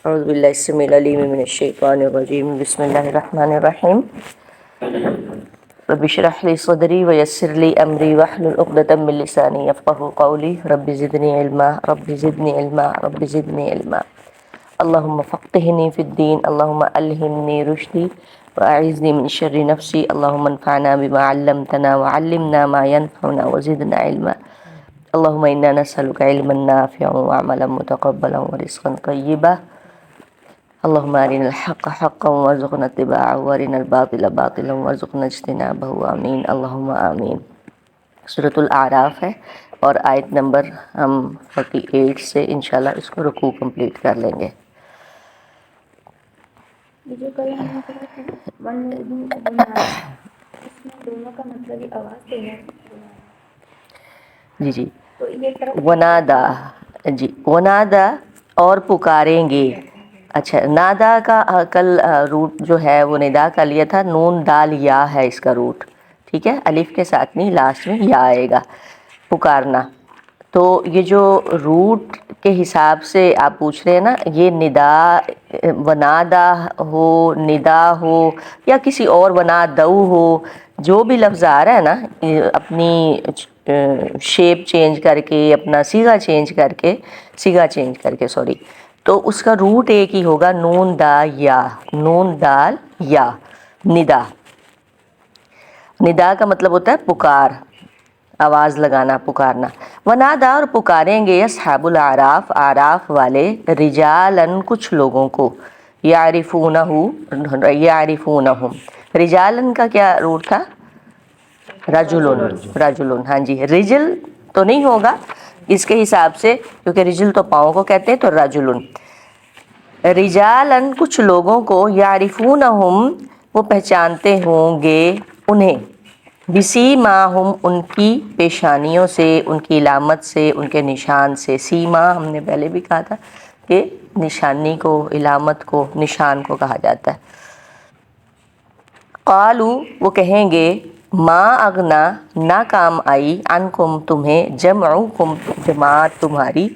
اعوذ باللہ السمیع العلیم من الشیطان الرجیم بسم اللہ الرحمن الرحیم رب اشرح لی صدری ویسر لی امری واحلل عقدۃ من لسانی یفقهوا قولی رب زدنی علما رب زدنی علما رب زدنی علما اللہم فقہنی فی الدین اللہم الہمنی رشدی واعذنی من شر نفسی اللہم انفعنا بما علمتنا وعلمنا ما ينفعنا وزدنا علما اللہم انا نسألک علما نافعا وعملا متقبلا ورزقا طیبا اللہم ارنا الحق حقا وارزقنا اتباعه وارنا الباطل باطلا وارزقنا اجتنابه آمین اللہم آمین۔ سورۃ الاعراف ہے اور آیت نمبر ہم 48 سے انشاءاللہ اس کو رکوع کمپلیٹ کر لیں گے۔ یہ جو کل ہم نے پڑھا تھا اس میں دونوں کا مطلب یہ آواز دینا ہے۔ جی تو یہ طرف ونادا، جی ونادا اور پکاریں گے۔ اچھا، نادا کا کل روٹ جو ہے وہ ندا کا لیا تھا، نون دال یا ہے اس کا روٹ، ٹھیک ہے، الف کے ساتھ نہیں، لاسٹ میں یا آئے گا، پکارنا۔ تو یہ جو روٹ کے حساب سے آپ پوچھ رہے ہیں نا، یہ ندا ونادا ہو، ندا ہو یا کسی اور ونادو ہو، جو بھی لفظ آ رہا ہے نا اپنی شیپ چینج کر کے، اپنا سیگا چینج کر کے سوری، تو اس کا روٹ ایک ہی ہوگا، نون دا یا، نون دال یا، ندا۔ ندا کا مطلب ہوتا ہے پکار، آواز لگانا، پکارنا۔ ونادا اور پکاریں گے اصحاب الاعراف، اعراف والے، رجالن کچھ لوگوں کو، یعرفونہم، رجالن کا کیا روٹ تھا؟ رجلن، ہاں جی، رجل تو نہیں ہوگا اس کے حساب سے، کیونکہ رجل تو پاؤں کو کہتے ہیں، تو رجلن، رجالن کچھ لوگوں کو، یعرفونہم وہ پہچانتے ہوں گے انہیں، بسیماہم ان کی پیشانیوں سے، ان کی علامت سے، ان کے نشان سے۔ سیما ہم نے پہلے بھی کہا تھا کہ نشانی کو، علامت کو، نشان کو کہا جاتا ہے۔ قالو وہ کہیں گے، ما اغنا نہ کام آئی، عنکم تمہیں، جمعکم جماعت تمہاری،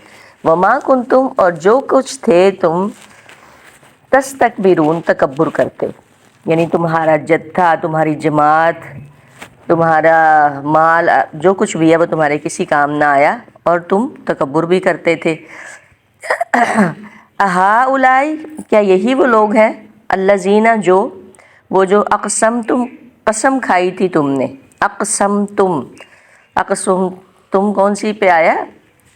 وما کنتم اور جو کچھ تھے تم، تستکبرون تکبر کرتے، یعنی تمہارا جتھا، تمہاری جماعت، تمہارا مال، جو کچھ بھی ہے وہ تمہارے کسی کام نہ آیا اور تم تکبر بھی کرتے تھے۔ اہؤلاء کیا یہی وہ لوگ ہیں، الذین وہ جو اقسمتم قسم کھائی تھی تم نے، اقسمتم کون سی پہ آیا؟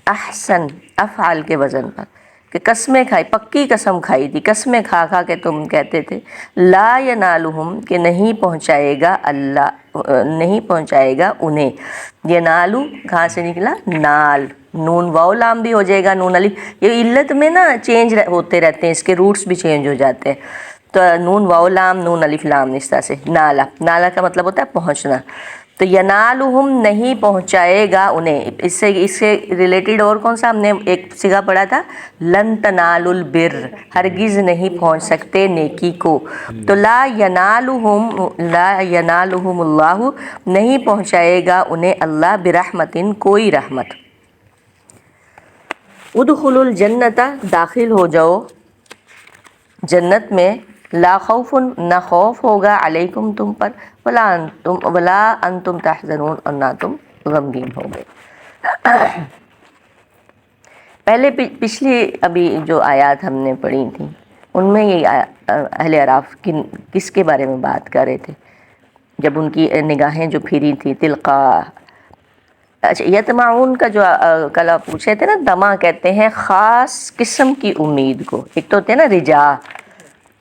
احسن، افعال کے وزن پر، کہ قسمیں کھائی، پکی قسم کھائی تھی، قسمیں کھا کھا کے تم کہتے تھے، لا ینالہم کہ نہیں پہنچائے گا اللہ، نہیں پہنچائے گا انہیں۔ ینالو کہاں سے نکلا؟ نال، نون واو لام بھی ہو جائے گا، نون الف، یہ علت میں نا چینج ہوتے رہتے ہیں، اس کے روٹس بھی چینج ہو جاتے ہیں، تو نون واو لام، نون الف لام، اس طرح سے نالا، نالا کا مطلب ہوتا ہے پہنچنا، تو ینالہم نہیں پہنچائے گا انہیں۔ اس سے ریلیٹڈ اور کون سا ہم نے ایک صیغہ پڑھا تھا؟ لن تنالوا البر، ہرگز نہیں پہنچ سکتے نیکی کو، تو لا ینالہم اللہ نہیں پہنچائے گا انہیں اللہ برحمتن کوئی رحمت۔ ادخلوا الجنت داخل ہو جاؤ جنت میں، لا خوف نہ خوف ہوگا، علیکم تم پر، ولا انتم تحزنون اور نہ تم غمگین ہوگے۔ پہلے پچھلی ابھی جو آیات ہم نے پڑھی تھیں ان میں یہ اہل اعراف کس کے بارے میں بات کر رہے تھے جب ان کی نگاہیں جو پھری تھیں تلقا، اچھا یطمعون کا جو کل آپ پوچھے تھے نا، طمع کہتے ہیں خاص قسم کی امید کو، ایک تو ہوتے ہیں نا رجا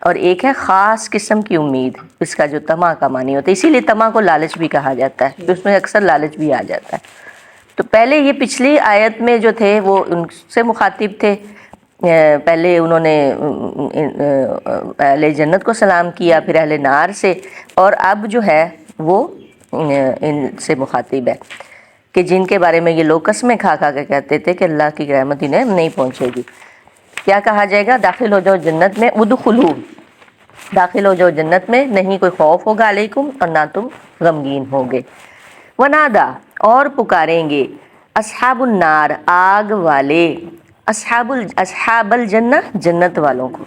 اور ایک ہے خاص قسم کی امید، اس کا جو طمع کا معنی ہوتا ہے، اسی لیے طمع کو لالچ بھی کہا جاتا ہے، اس میں اکثر لالچ بھی آ جاتا ہے۔ تو پہلے یہ پچھلی آیت میں جو تھے وہ ان سے مخاطب تھے، پہلے انہوں نے اہل جنت کو سلام کیا، پھر اہل نار سے، اور اب جو ہے وہ ان سے مخاطب ہے کہ جن کے بارے میں یہ لوگ قسمیں کھا کھا کے کہتے تھے کہ اللہ کی رحمت انہیں نہیں پہنچے گی۔ کیا کہا جائے گا؟ داخل ہو جاؤ جنت میں، ادخلو داخل ہو جاؤ جنت میں، نہیں کوئی خوف ہوگا علیکم اور نہ تم غمگین ہوگے۔ ونادا اور پکاریں گے اصحاب النار آگ والے، اصحاب الجنہ جنت والوں کو.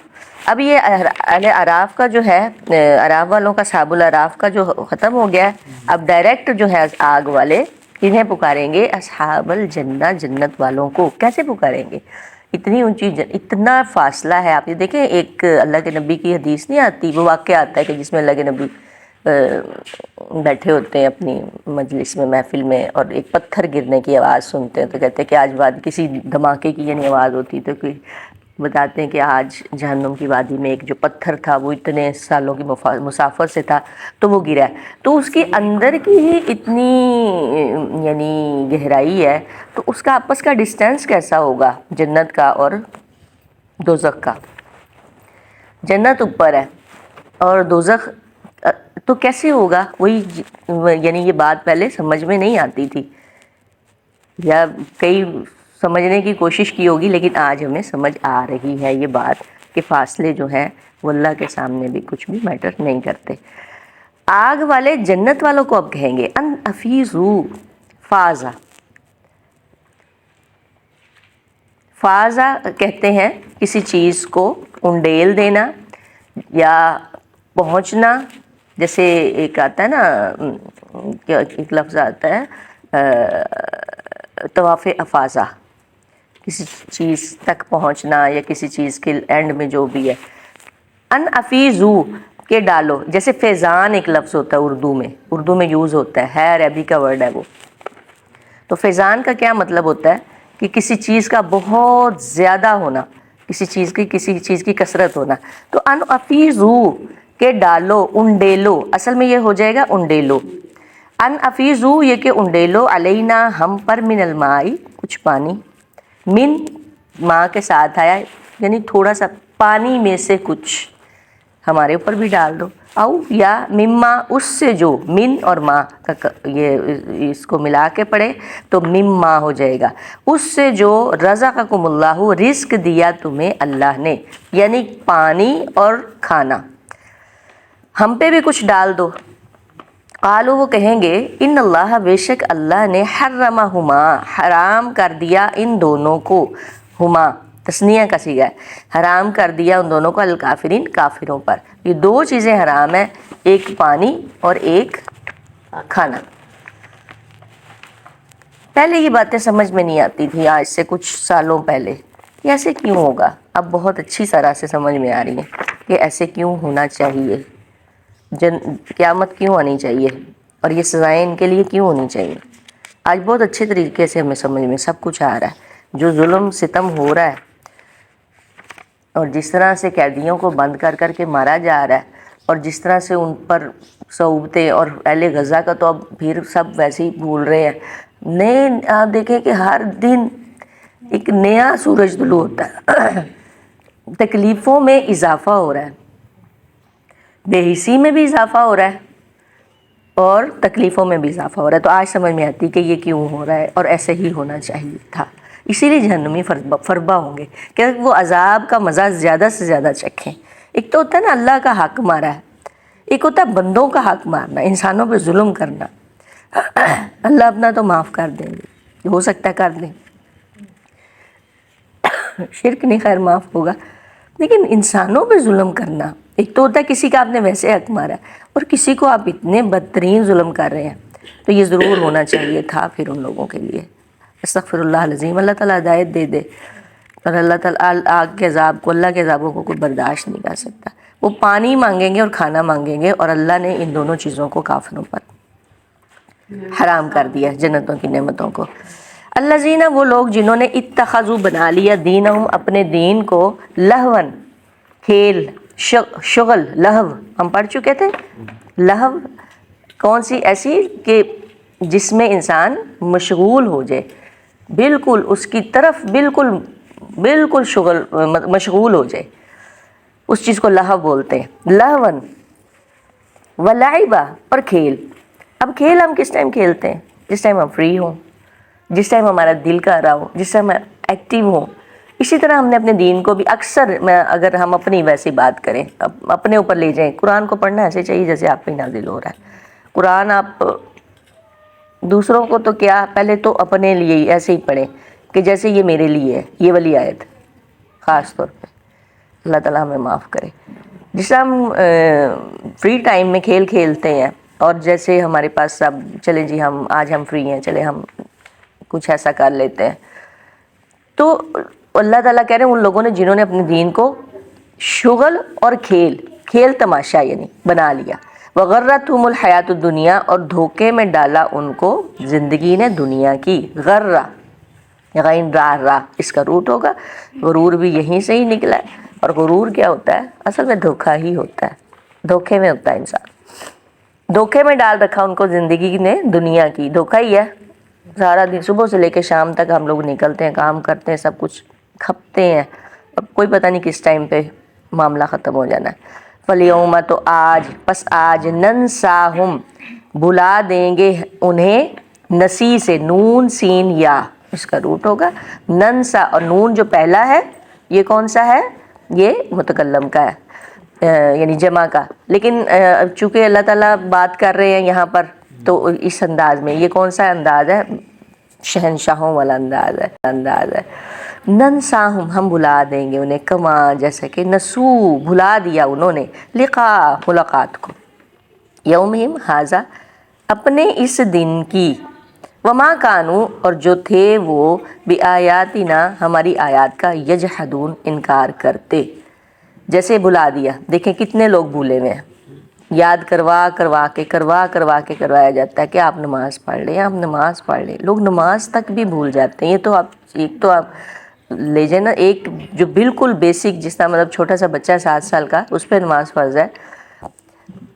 اب یہ اہل اعراف کا جو ہے اعراف والوں کا اصحاب الاعراف کا جو ختم ہو گیا ہے. اب ڈائریکٹ جو ہے آگ والے انہیں پکاریں گے اصحاب الجنہ جنت والوں کو. کیسے پکاریں گے؟ اتنی اونچی اتنا فاصلہ ہے. آپ یہ دیکھیں ایک اللہ کے نبی کی حدیث نہیں آتی، وہ واقعہ آتا ہے کہ جس میں اللہ کے نبی بیٹھے ہوتے ہیں اپنی مجلس میں محفل میں اور ایک پتھر گرنے کی آواز سنتے ہیں تو کہتے ہیں کہ آج بعد کسی دھماکے کی یعنی آواز ہوتی تو کوئی بتاتے ہیں کہ آج جہنم کی وادی میں ایک جو پتھر تھا وہ اتنے سالوں کی مسافت سے تھا تو وہ گرا ہے. تو اس کے اندر کی ہی اتنی یعنی گہرائی ہے تو اس کا آپس کا ڈسٹینس کیسا ہوگا جنت کا اور دوزخ کا. جنت اوپر ہے اور دوزخ تو کیسے ہوگا؟ وہی یعنی یہ بات پہلے سمجھ میں نہیں آتی تھی یا کئی سمجھنے کی کوشش کی ہوگی، لیکن آج ہمیں سمجھ آ رہی ہے یہ بات کہ فاصلے جو ہیں وہ اللہ کے سامنے بھی کچھ بھی میٹر نہیں کرتے. آگ والے جنت والوں کو اب کہیں گے ان افیزو فازا. فازا کہتے ہیں کسی چیز کو انڈیل دینا یا پہنچنا. جیسے ایک آتا ہے نا ایک لفظ آتا ہے طواف افاظہ، کسی چیز تک پہنچنا یا کسی چیز کے اینڈ میں جو بھی ہے. ان افیزو کے ڈالو، جیسے فیضان ایک لفظ ہوتا ہے اردو میں یوز ہوتا ہے عربی کا ورڈ ہے وہ. تو فیضان کا کیا مطلب ہوتا ہے کہ کسی چیز کا بہت زیادہ ہونا، کسی چیز کی کثرت ہونا. تو ان افیزو کہ ڈالو، انڈیلو، اصل میں یہ ہو جائے گا انڈیلو. ان افیزو یہ کہ انڈیلو علینا ہم پر من المائی کچھ پانی. من ماں کے ساتھ آیا یعنی تھوڑا سا پانی میں سے کچھ ہمارے اوپر بھی ڈال دو. او یا مما اس سے جو، من اور ماں کا یہ اس کو ملا کے پڑھے تو مما ہو جائے گا. اس سے جو رزقکم اللہ رزق دیا تمہیں اللہ نے، یعنی پانی اور کھانا. ہم پہ بھی کچھ ڈال دو. قالو وہ کہیں گے ان اللہ بے شک اللہ نے حرمہما حرام کر دیا ان دونوں کو. ہما تثنیہ کا صیغہ ہے، حرام کر دیا ان دونوں کو الکافرین کافروں پر. یہ دو چیزیں حرام ہیں، ایک پانی اور ایک کھانا. پہلے یہ باتیں سمجھ میں نہیں آتی تھی، آج سے کچھ سالوں پہلے کہ ایسے کیوں ہوگا. اب بہت اچھی طرح سے سمجھ میں آ رہی ہے کہ ایسے کیوں ہونا چاہیے، قیامت کیوں آنی چاہیے اور یہ سزائیں ان کے لیے کیوں ہونی چاہیے. آج بہت اچھے طریقے سے ہمیں سمجھ میں سب کچھ آ رہا ہے. جو ظلم ستم ہو رہا ہے اور جس طرح سے قیدیوں کو بند کر کر کے مارا جا رہا ہے اور جس طرح سے ان پر صعوبتیں، اور اہل غزہ کا تو اب پھر سب ویسے ہی بھول رہے ہیں. نئے آپ دیکھیں کہ ہر دن ایک نیا سورج طلوع ہوتا ہے. تکلیفوں میں اضافہ ہو رہا ہے، بے حسی میں بھی اضافہ ہو رہا ہے اور تکلیفوں میں بھی اضافہ ہو رہا ہے. تو آج سمجھ میں آتی کہ یہ کیوں ہو رہا ہے اور ایسے ہی ہونا چاہیے تھا. اسی لیے جہنمی فربہ ہوں گے کہ وہ عذاب کا مزہ زیادہ سے زیادہ چکھیں. ایک تو ہوتا ہے نا اللہ کا حق مارا ہے، ایک ہوتا ہے بندوں کا حق مارنا، انسانوں پہ ظلم کرنا. اللہ اپنا تو معاف کر دیں گے، ہو سکتا ہے کر دیں، شرک نہیں خیر معاف ہوگا، لیکن انسانوں پہ ظلم کرنا. ایک تو ہوتا ہے کسی کا آپ نے ویسے حق مارا اور کسی کو آپ اتنے بدترین ظلم کر رہے ہیں. تو یہ ضرور ہونا چاہیے تھا پھر ان لوگوں کے لیے. استغفر اللہ العظیم. اللہ تعالیٰ ہدایت دے دے. اور اللہ تعالیٰ آگ کے عذاب کو، اللہ کے عذابوں کو کوئی برداشت نہیں کر سکتا. وہ پانی مانگیں گے اور کھانا مانگیں گے اور اللہ نے ان دونوں چیزوں کو کافروں پر حرام کر دیا جنتوں کی نعمتوں کو. الذین وہ لوگ جنہوں نے اتخذوا بنا لیا دینہم اپنے دین کو لہون کھیل شغل. لہو ہم پڑھ چکے تھے. لہو کون سی؟ ایسی کہ جس میں انسان مشغول ہو جائے، بالکل اس کی طرف بالکل شغل مشغول ہو جائے، اس چیز کو لہو بولتے ہیں. لہون ولعبا اور کھیل. اب کھیل ہم کس ٹائم کھیلتے ہیں؟ جس ٹائم ہم فری ہوں، جس ٹائم ہمارا دل کر رہا ہو، جس ٹائم ایکٹیو ہوں. اسی طرح ہم نے اپنے دین کو بھی اکثر، اگر ہم اپنی ویسی بات کریں، اپنے اوپر لے جائیں، قرآن کو پڑھنا ایسے چاہیے جیسے آپ پہ نازل ہو رہا ہے. قرآن آپ دوسروں کو تو کیا، پہلے تو اپنے لیے ہی ایسے ہی پڑھیں کہ جیسے یہ میرے لیے ہے، یہ والی آیت خاص طور پہ، اللہ تعالیٰ ہمیں معاف کرے۔ جس طرح ہم فری ٹائم میں کھیل کھیلتے ہیں، اور جیسے ہمارے پاس اب چلیں جی آج ہم فری ہیں، چلے ہم کچھ ایسا کر لیتے ہیں، تو اللہ تعالیٰ کہہ رہے ہیں ان لوگوں نے جنہوں نے اپنے دین کو شغل اور کھیل تماشا یعنی بنا لیا، وغرتہم الحیات الدنیا، اور دھوکے میں ڈالا ان کو زندگی نے دنیا کی، غرہ غین را اس کا روٹ ہوگا، غرور بھی یہیں سے ہی نکلا ہے۔ اور غرور کیا ہوتا ہے؟ اصل میں دھوکہ ہی ہوتا ہے، دھوکے میں ہوتا ہے انسان، دھوکے میں ڈال رکھا ان کو زندگی نے دنیا کی، دھوکہ ہی ہے۔ سارا دن صبح سے لے کے شام تک ہم لوگ نکلتے ہیں، کام کرتے ہیں، سب کچھ کھپتے ہیں، اب کوئی پتہ نہیں کس ٹائم پہ معاملہ ختم ہو جانا ہے۔ فَالْيَوْمَ، تو آج، پس آج، ننساہم، بھلا دیں گے انہیں، نسی سے نون سین یا اس کا روٹ ہوگا ننسا، اور نون جو پہلا ہے یہ کون سا ہے؟ یہ متکلم کا ہے، یعنی جمع کا، لیکن چونکہ اللہ تعالیٰ بات کر رہے ہیں یہاں پر تو اس انداز میں، یہ کون سا انداز ہے؟ شہنشاہوں والا انداز ہے۔ ننساہم، ہم بھلا دیں گے انہیں، کما جیسا کہ نسو، بھلا دیا انہوں نے، لقاء، ملاقات کو، یومہم ھذا، اپنے اس دن کی، وما کانوا، اور جو تھے وہ، بآیاتنا، ہماری آیات کا، یجحدون، انکار کرتے۔ جیسے بھلا دیا، دیکھیں کتنے لوگ بھولے ہوئے ہیں، یاد کروا کے کروایا جاتا ہے کہ آپ نماز پڑھ لیں، آپ نماز پڑھ لیں، لوگ نماز تک بھی بھول جاتے ہیں۔ یہ تو آپ لے جائیں نا، ایک جو بالکل بیسک، جس طرح مطلب چھوٹا سا بچہ 7 سال کا، اس پہ نماز فرض ہے،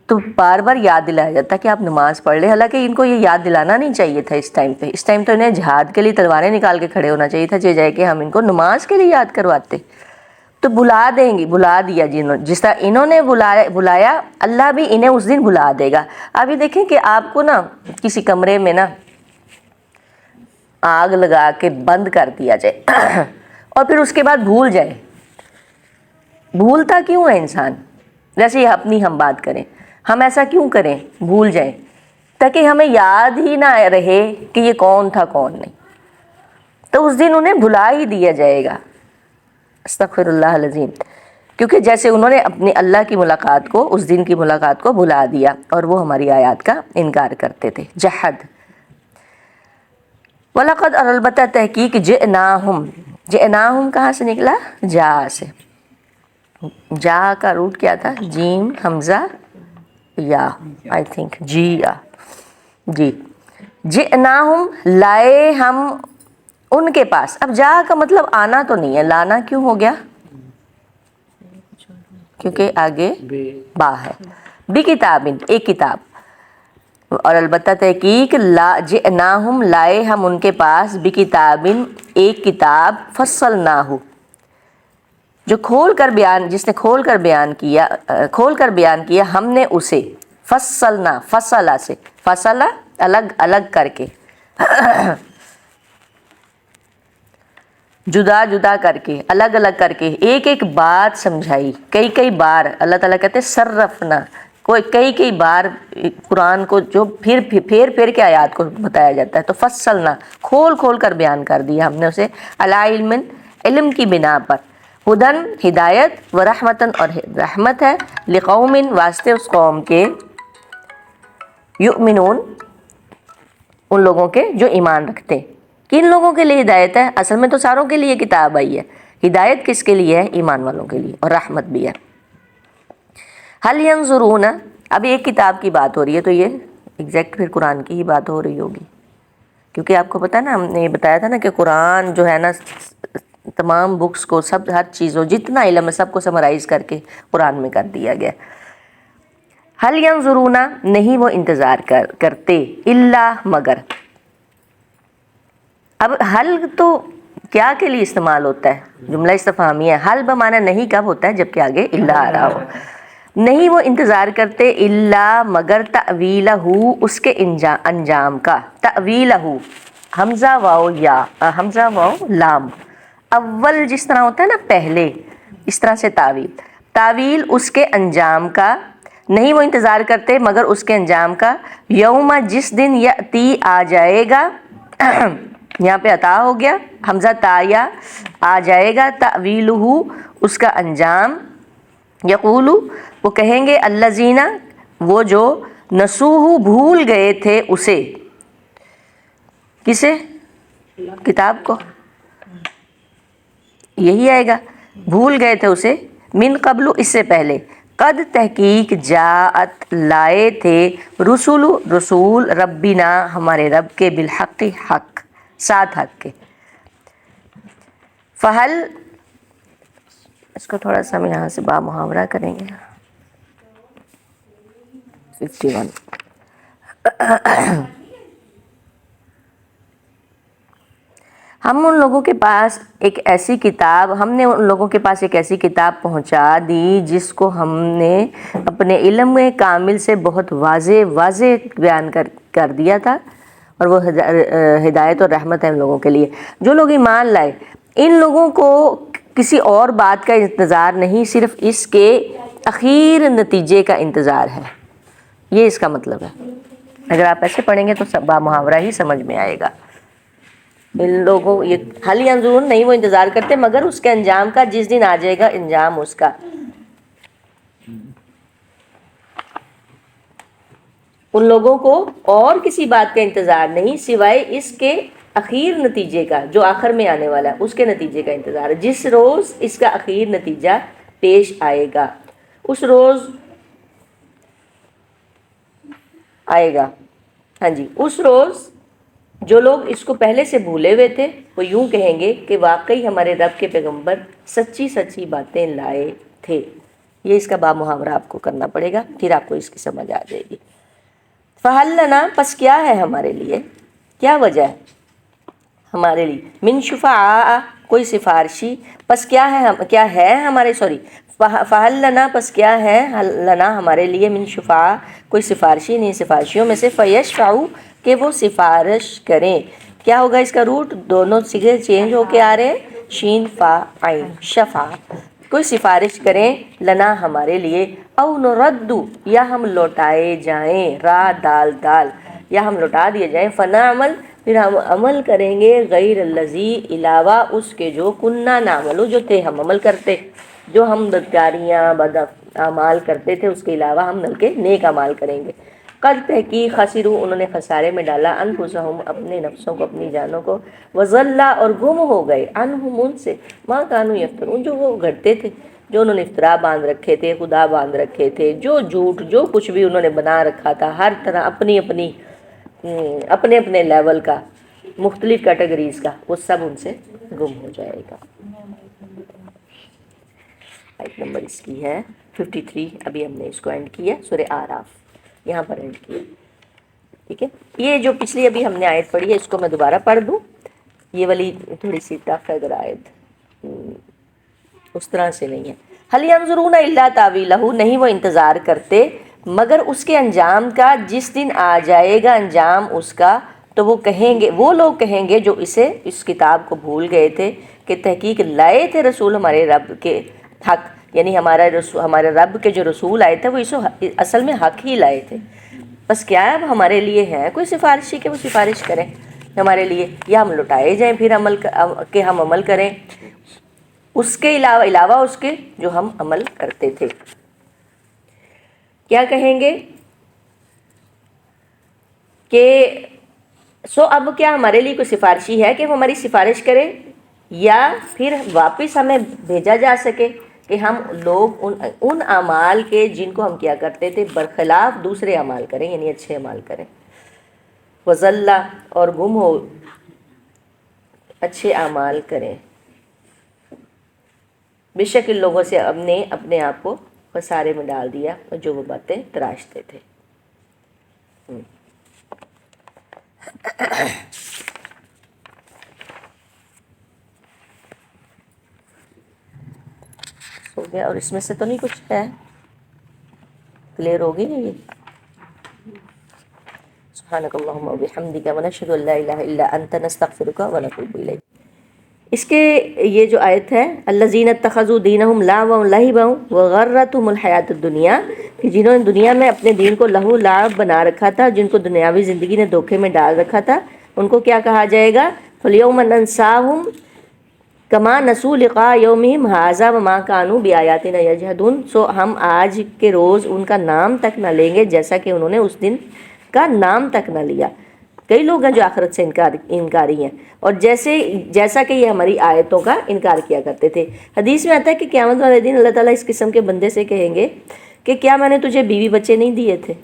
تو بار بار یاد دلایا جاتا ہے کہ آپ نماز پڑھ لیں، حالانکہ ان کو یہ یاد دلانا نہیں چاہیے تھا اس ٹائم پہ، اس ٹائم تو انہیں جہاد کے لیے تلواریں نکال کے کھڑے ہونا چاہیے تھا، جائے کہ ہم ان کو نماز کے لیے یاد کرواتے۔ تو بھلا دیں گے، بھلا دیا جس طرح انہوں نے بلایا، اللہ بھی انہیں اس دن بھلا دے گا۔ ابھی دیکھیں کہ آپ کو نا کسی کمرے میں نا آگ لگا کے بند کر دیا جائے اور پھر اس کے بعد بھول جائے، بھولتا کیوں ہے انسان؟ جیسے اپنی ہم بات کریں، ہم ایسا کیوں کریں بھول جائیں؟ تاکہ ہمیں یاد ہی نہ رہے کہ یہ کون تھا کون نہیں، تو اس دن انہیں بھلا ہی دیا جائے گا۔ استغفر اللہ العظیم، کیونکہ جیسے انہوں نے اپنی اللہ کی ملاقات کو، اس دن کی ملاقات کو بھلا دیا، اور وہ ہماری آیات کا انکار کرتے تھے، جحد۔ وَلَقَدْ، اور البتہ تحقیق، جئناہم کہاں سے نکلا؟ جا سے، جا کا روٹ کیا تھا؟ جیم حمزہ یا، آئی تھنک جی، جئناہم، لائے ہم ان کے پاس۔ اب جا کا مطلب آنا تو نہیں ہے، لانا کیوں ہو گیا؟ کیونکہ آگے با ہے، بکتابن، ایک کتاب، اور البتہ تحقیق، جئناہم، لائے ہم ان کے پاس، بکتابن، ایک کتاب، فصلناہ، جو جس نے کھول کر بیان کیا ہم نے اسے، فصلنا، فصلہ سے، فصلہ الگ الگ کر کے، جدا کر کے، الگ الگ کر کے، ایک ایک بات سمجھائی، کئی بار۔ اللہ تعالیٰ کہتے ہیں صرفنا، کئی بار قرآن کو جو پھر کے آیات کو بتایا جاتا ہے، تو فصلنا، کھول کر بیان کر دیا ہم نے اسے، علی علم، علم کی بنا پر، ہدن، ہدایت، و رحمتن، اور رحمت ہے، لقوم، واسطے اس قوم کے، یؤمنون، ان لوگوں کے جو ایمان رکھتے ہیں۔ کن لوگوں کے لیے ہدایت ہے؟ اصل میں تو ساروں کے لیے کتاب آئی ہے، ہدایت کس کے لیے ہے؟ ایمان والوں کے لیے، اور رحمت بھی ہے۔ هل ينظرون، اب ایک کتاب کی بات ہو رہی ہے تو یہ ایگزیکٹ پھر قرآن کی ہی بات ہو رہی ہوگی، کیونکہ آپ کو پتہ ہے نا، ہم نے یہ بتایا تھا نا کہ قرآن جو ہے نا، تمام بکس کو، سب، ہر چیزوں، جتنا علم ہے سب کو سمرائز کر کے قرآن میں کر دیا گیا۔ هل ينظرون، نہیں وہ انتظار کرتے، الا، مگر۔ اب حل تو کیا کے لیے استعمال ہوتا ہے؟ جملہ استفہامیہ ہے، حل بمعنی نہیں کب ہوتا ہے؟ جبکہ آگے الا آ رہا ہو۔ نہیں وہ انتظار کرتے، الا، مگر، تأویلہ، اس کے انجام کا، تأویلہ، حمزہ واو یا، حمزہ واو لام، اول جس طرح ہوتا ہے نا پہلے، اس طرح سے تعویل اس کے انجام کا، نہیں وہ انتظار کرتے مگر اس کے انجام کا، یوم، جس دن، یأتی، آ جائے گا، یہاں پہ عطا ہو گیا، حمزہ تایا آ جائے گا، تعویلہ اس کا انجام، یقولو وہ کہیں گے، الذین وہ جو نسوہ بھول گئے تھے اسے، کسے؟ کتاب کو، یہی آئے گا، بھول گئے تھے اسے، من قبل اس سے پہلے، قد تحقیق جاءت لائے تھے، رسول ربنا ہمارے رب کے، بالحق حق، ساتھ حق کے، فہل اس کو تھوڑا سا ہم یہاں سے با محاورہ کریں گے، 51 ہم ان لوگوں کے پاس ایک ایسی کتاب، ہم نے ان لوگوں کے پاس ایک ایسی کتاب پہنچا دی جس کو ہم نے اپنے علم کامل سے بہت واضح بیان کر دیا تھا، اور وہ ہدایت اور رحمت ہے ان لوگوں کے لیے جو لوگ ایمان لائے۔ ان لوگوں کو کسی اور بات کا انتظار نہیں، صرف اس کے اخیر نتیجے کا انتظار ہے، یہ اس کا مطلب ہے۔ اگر آپ ایسے پڑھیں گے تو با محاورہ ہی سمجھ میں آئے گا۔ ان لوگوں یہ حل ینظرون نہیں، وہ انتظار کرتے مگر اس کے انجام کا، جس دن آ جائے گا انجام اس کا۔ ان لوگوں کو اور کسی بات کا انتظار نہیں سوائے اس کے اخیر نتیجے کا، جو آخر میں آنے والا ہے اس کے نتیجے کا انتظار ہے۔ جس روز اس کا اخیر نتیجہ پیش آئے گا، اس روز آئے گا، ہاں جی، اس روز جو لوگ اس کو پہلے سے بھولے ہوئے تھے وہ یوں کہیں گے کہ واقعی ہمارے رب کے پیغمبر سچی باتیں لائے تھے۔ یہ اس کا با محاورہ آپ کو کرنا پڑے گا، پھر آپ کو اس کی سمجھ آ جائے گی۔ فَهَلْ لَنَا پس کیا ہے ہمارے لیے، کیا وجہ ہے ہمارے لیے، من شفعاء کوئی سفارشی، پس کیا ہے ہمارے فَهَلْ لَنَا پس کیا ہے لنا ہمارے لیے، من شفعاء کوئی سفارشی، نہیں سفارشیوں میں سے، فَيَشْفَعُوا کہ وہ سفارش کریں۔ کیا ہوگا اس کا روٹ، دونوں صیغے چینج ہو کے آ رہے ہیں، شین فا عین، شفع، کوئی سفارش کریں لنا ہمارے لیے، او نردو یا ہم لوٹائے جائیں، را دال یا ہم لوٹا دیے جائیں، فنعمل پھر ہم عمل کریں گے، غیر الذی علاوہ اس کے، جو کننا نعملو جو تھے ہم عمل کرتے، جو ہم بدکاریاں بد اعمال کرتے تھے اس کے علاوہ ہم کے نیک اعمال کریں گے۔ قد تحقیق خسروا انہوں نے خسارے میں ڈالا، انفسہم اپنے نفسوں کو، اپنی جانوں کو، وضل اور گم ہو گئے، عنہم ان سے، ما کانوا یفترون جو وہ گھڑتے تھے، جو انہوں نے افترا باندھ رکھے تھے، خدا باندھ رکھے تھے، جو جھوٹ جو کچھ بھی انہوں نے بنا رکھا تھا، ہر طرح اپنے لیول کا، مختلف کیٹیگریز کا، وہ سب ان سے گم ہو جائے گا۔ آیت نمبر اس کی ہے 53، ابھی ہم نے اس کو اینڈ کیا، سورہ آراف یہاں پر اینڈ کیا، ٹھیک ہے۔ یہ جو پچھلی ابھی ہم نے آیت پڑھی ہے اس کو میں دوبارہ پڑھ دوں، یہ والی تھوڑی سی ٹف ہے اگر آیت اس طرح سے نہیں ہے۔ هل ينظرون الا تاویلہ نہیں وہ انتظار کرتے مگر اس کے انجام کا، جس دن آ جائے گا انجام اس کا، تو وہ کہیں گے، وہ لوگ کہیں گے جو اس کتاب کو بھول گئے تھے کہ تحقیق لائے تھے رسول ہمارے رب کے حق، یعنی ہمارے رب کے جو رسول آئے تھے وہ اصل میں حق ہی لائے تھے، بس کیا ہے اب ہمارے لیے ہے کوئی سفارشی کہ وہ سفارش کریں ہمارے لیے، یا ہم لوٹائے جائیں پھر ہم عمل کریں اس کے علاوہ اس کے جو ہم عمل کرتے تھے۔ کیا کہیں گے کہ اب کیا ہمارے لیے کوئی سفارشی ہے کہ وہ ہماری سفارش کرے، یا پھر واپس ہمیں بھیجا جا سکے کہ ہم لوگ ان اعمال کے جن کو ہم کیا کرتے تھے برخلاف دوسرے اعمال کریں، یعنی اچھے اعمال کریں، وَضَلَّ اور گم ہو، اچھے اعمال کریں۔ بے شک ان لوگوں سے اب نے اپنے آپ کو خسارے میں ڈال دیا جو وہ باتیں تراشتے تھے۔ ہو گیا، اور اس میں سے تو نہیں کچھ ہے، کلیئر ہوگی نا یہ؟ سبحانک اللہم و بحمدک ونشہد ان لا الہ الا انت نستغفرک ونتوب الیک۔ اس کے یہ جو آیت ہے، الذین اتخذوا دینہم لعبا ولعبا وغرتہم الحیاۃ الدنیا، کہ جنہوں نے دنیا میں اپنے دین کو لہو لعب بنا رکھا تھا، جن کو دنیاوی زندگی نے دھوکے میں ڈال رکھا تھا، ان کو کیا کہا جائے گا، فَالْيَوْمَ نَنْسَاهُمْ کما نسوا لقاء یومہم ھذا وما کانوا بآیاتنا یجحدون. سو ہم آج کے روز ان کا نام تک نہ لیں گے جیسا کہ انہوں نے اس دن کا نام تک نہ لیا. کئی لوگ ہیں جو آخرت سے انکاری ہیں، اور جیسا کہ یہ ہماری آیتوں کا انکار کیا کرتے تھے. حدیث میں آتا ہے کہ قیامت والے دن اللہ تعالیٰ اس قسم کے بندے سے کہیں گے کہ کیا میں نے تجھے بیوی بچے نہیں دیے تھے؟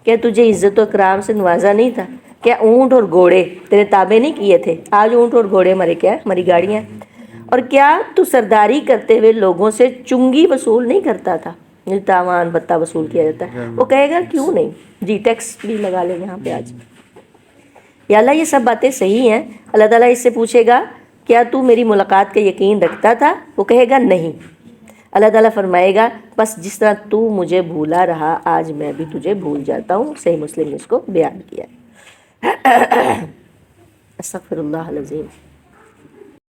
کیا تجھے عزت و اکرام سے نوازا نہیں تھا؟ کیا اونٹ اور گھوڑے تیرے تابع نہیں کیے تھے؟ آج اونٹ اور گھوڑے ہماری گاڑیاں. اور کیا تو سرداری کرتے ہوئے لوگوں سے چنگی وصول نہیں کرتا تھا؟ تاوان بتہ وصول کیا جاتا ہے. وہ کہے گا کیوں نہیں. جی ٹیکس بھی لگا لیں یہاں پہ آج. یا اللہ یہ سب باتیں صحیح ہیں. اللہ تعالیٰ اس سے پوچھے گا کیا تو میری ملاقات کا یقین رکھتا تھا؟ وہ کہے گا نہیں. اللہ تعالیٰ فرمائے گا بس جس طرح تو مجھے بھولا رہا آج میں بھی تجھے بھول جاتا ہوں. صحیح مسلم نے اس کو بیان کیا. استغفر اللہ العظیم.